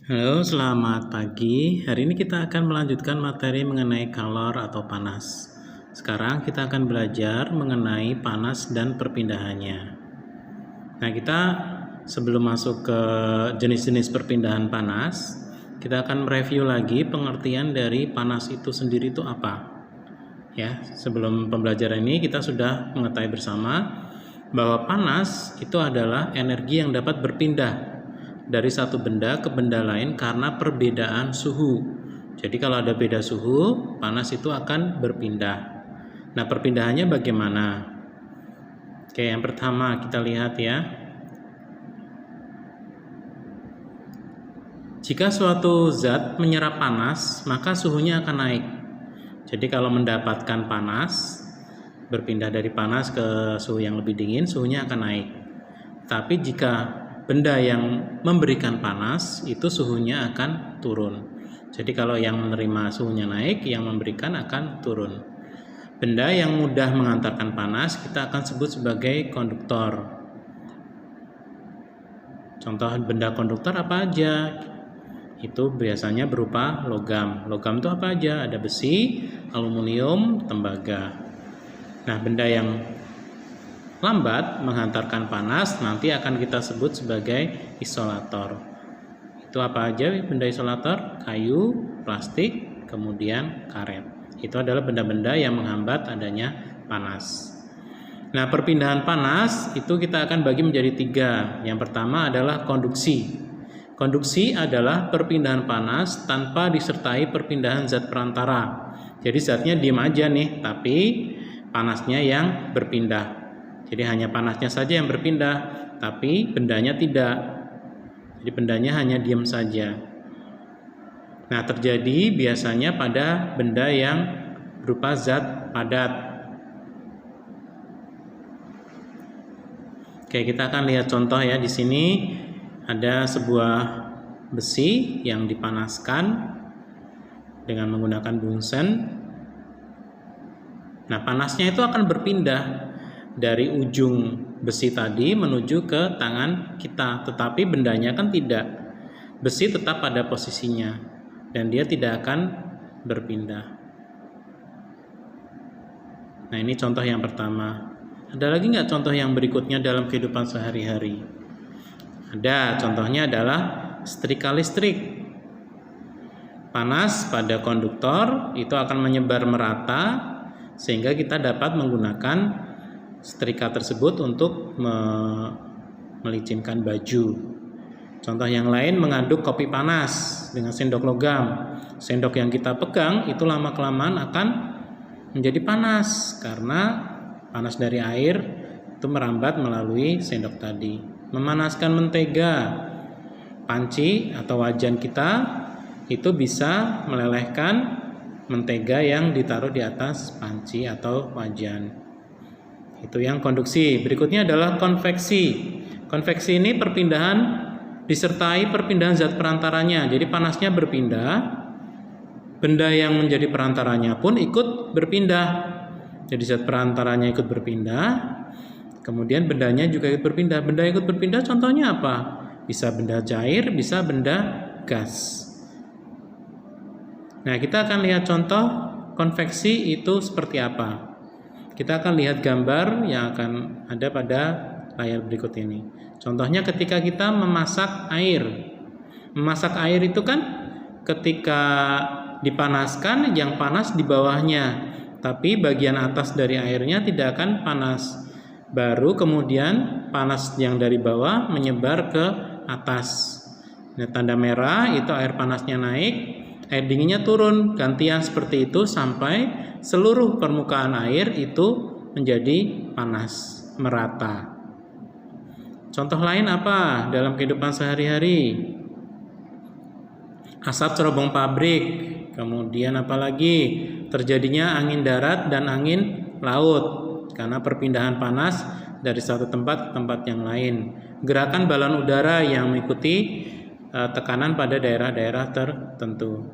Halo, selamat pagi. Hari ini kita akan melanjutkan materi mengenai kalor atau panas. Sekarang kita akan belajar mengenai panas dan perpindahannya. Nah, kita sebelum masuk ke jenis-jenis perpindahan panas, kita akan mereview lagi pengertian dari panas itu sendiri itu apa. Ya, sebelum pembelajaran ini kita sudah mengetahui bersama bahwa panas itu adalah energi yang dapat berpindah dari satu benda ke benda lain karena perbedaan suhu. Jadi kalau ada beda suhu, panas itu akan berpindah. Nah, perpindahannya bagaimana? Oke, yang pertama kita lihat ya. Jika suatu zat menyerap panas, maka suhunya akan naik. Jadi kalau mendapatkan panas, berpindah dari panas ke suhu yang lebih dingin, suhunya akan naik. Tapi jika benda yang memberikan panas itu suhunya akan turun. Jadi kalau yang menerima suhunya naik, yang memberikan akan turun. Benda yang mudah mengantarkan panas kita akan sebut sebagai konduktor. Contoh benda konduktor apa aja? Itu biasanya berupa logam. Logam itu apa aja? Ada besi, aluminium, tembaga. Nah, benda yang lambat menghantarkan panas nanti akan kita sebut sebagai isolator. Itu apa aja benda isolator? Kayu, plastik, kemudian karet. Itu adalah benda-benda yang menghambat adanya panas. Nah, perpindahan panas itu kita akan bagi menjadi 3. Yang pertama adalah konduksi. Konduksi adalah perpindahan panas tanpa disertai perpindahan zat perantara. Jadi zatnya diam aja nih, tapi panasnya yang berpindah. Jadi hanya panasnya saja yang berpindah, tapi bendanya tidak. Jadi bendanya hanya diam saja. Nah, terjadi biasanya pada benda yang berupa zat padat. Oke, kita akan lihat contoh ya. Di sini ada sebuah besi yang dipanaskan dengan menggunakan bunsen. Nah, panasnya itu akan berpindah dari ujung besi tadi menuju ke tangan kita, tetapi bendanya kan tidak. Besi tetap pada posisinya dan dia tidak akan berpindah. Nah, ini contoh yang pertama. Ada lagi nggak contoh yang berikutnya dalam kehidupan sehari-hari? Ada, contohnya adalah setrika listrik. Panas pada konduktor itu akan menyebar merata sehingga kita dapat menggunakan setrika tersebut untuk melicinkan baju. Contoh yang lain, mengaduk kopi panas dengan sendok logam. Sendok yang kita pegang itu lama-kelamaan akan menjadi panas karena panas dari air itu merambat melalui sendok tadi. Memanaskan mentega, panci atau wajan kita itu bisa melelehkan mentega yang ditaruh di atas panci atau wajan. Itu yang konduksi. Berikutnya adalah konveksi. Konveksi ini perpindahan disertai perpindahan zat perantaranya. Jadi panasnya berpindah, benda yang menjadi perantaranya pun ikut berpindah. Jadi zat perantaranya ikut berpindah, kemudian bendanya juga ikut berpindah. Benda ikut berpindah contohnya apa? Bisa benda cair, bisa benda gas. Nah, kita akan lihat contoh konveksi itu seperti apa. Kita akan lihat gambar yang akan ada pada layar berikut ini. Contohnya ketika kita memasak air. Memasak air itu kan ketika dipanaskan yang panas di bawahnya, tapi bagian atas dari airnya tidak akan panas. Baru kemudian panas yang dari bawah menyebar ke atas. Nah, tanda merah itu air panasnya naik, air dinginnya turun, gantian seperti itu sampai seluruh permukaan air itu menjadi panas, merata. Contoh lain apa dalam kehidupan sehari-hari? Asap cerobong pabrik, kemudian apalagi terjadinya angin darat dan angin laut karena perpindahan panas dari satu tempat ke tempat yang lain. Gerakan balon udara yang mengikuti tekanan pada daerah-daerah tertentu.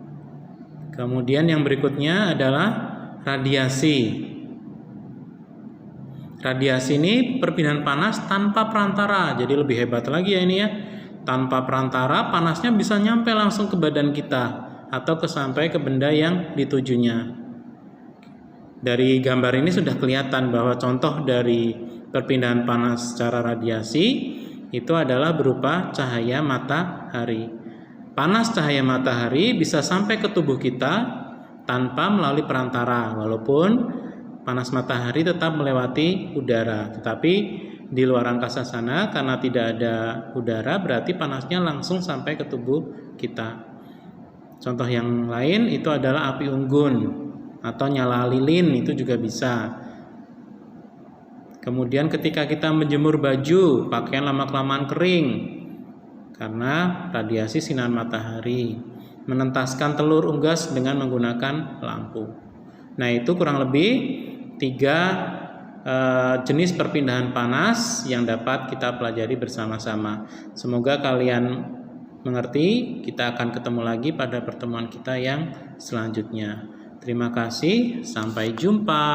Kemudian yang berikutnya adalah radiasi. Radiasi ini perpindahan panas tanpa perantara, jadi lebih hebat lagi ya ini ya. tanpa perantara, panasnya bisa nyampe langsung ke badan kita atau sampai ke benda yang ditujunya. Dari gambar ini sudah kelihatan bahwa contoh dari perpindahan panas secara radiasi itu adalah berupa cahaya matahari. Panas cahaya matahari bisa sampai ke tubuh kita tanpa melalui perantara, walaupun panas matahari tetap melewati udara. Tetapi di luar angkasa sana, karena tidak ada udara, berarti panasnya langsung sampai ke tubuh kita. Contoh yang lain itu adalah api unggun atau nyala lilin, itu juga bisa. Kemudian ketika kita menjemur baju, pakaian lama-kelamaan kering karena radiasi sinar matahari. Menentaskan telur unggas dengan menggunakan lampu. Nah, itu kurang lebih 3 jenis perpindahan panas yang dapat kita pelajari bersama-sama. Semoga kalian mengerti. Kita akan ketemu lagi pada pertemuan kita yang selanjutnya. Terima kasih, sampai jumpa.